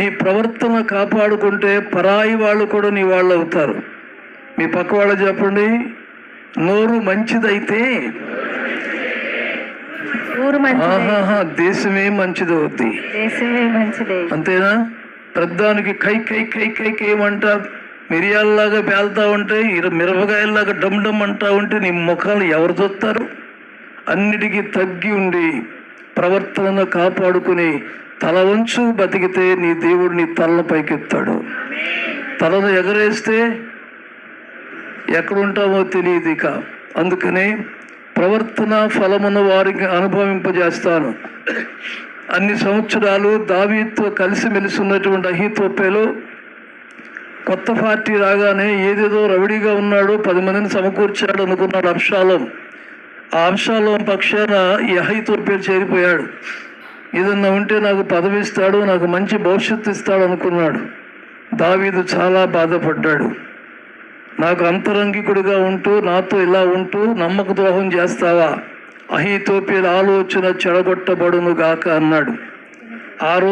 నీ ప్రవర్తన కాపాడుకుంటే పరాయి వాళ్ళు కూడా నీ వాళ్ళు అవుతారు. మీ పక్క వాళ్ళు చెప్పండి, నోరు మంచిదైతే దేశమే మంచిది అవుద్ది. అంతేనా? పెద్దానికి కై కై కై కై కేమంటారు, మిరియాల్లాగా పేలుతా ఉంటే మిరపకాయల్లాగా డమ్ డమ్ అంటా ఉంటే నీ ముఖాలు ఎవరు చూస్తారు? అన్నిటికీ తగ్గి ఉండి ప్రవర్తనను కాపాడుకుని తల వంచు బతికితే నీ దేవుడు నీ తలను పైకెత్తాడు. తలను ఎగరేస్తే ఎక్కడుంటామో తెలియదు. ఇక అందుకనే ప్రవర్తన ఫలమును వారికి అనుభవింపజేస్తాను. అన్ని సంవత్సరాలు దావీదుతో కలిసిమెలిసి ఉన్నటువంటి అహీతోపెలు కొత్త పార్టీ రాగానే ఏదేదో రవిడిగా ఉన్నాడు, 10 మందిని సమకూర్చాడు అనుకున్నాడు అబ్షాలోం. ఆ అబ్షాలోం పక్షాన ఈ అహీతోపెలు చేరిపోయాడు. ఏదన్నా ఉంటే నాకు పదవి ఇస్తాడు, నాకు మంచి భవిష్యత్తు ఇస్తాడు అనుకున్నాడు. దావీదు చాలా బాధపడ్డాడు. నాకు అంతరంగికుడిగా ఉంటూ నాతో ఇలా ఉంటూ నమ్మక ద్రోహం చేస్తావా? అహీతోపెలు ఆలోచన చెడగొట్టబడును గాక అన్నాడు. ఆ రోజు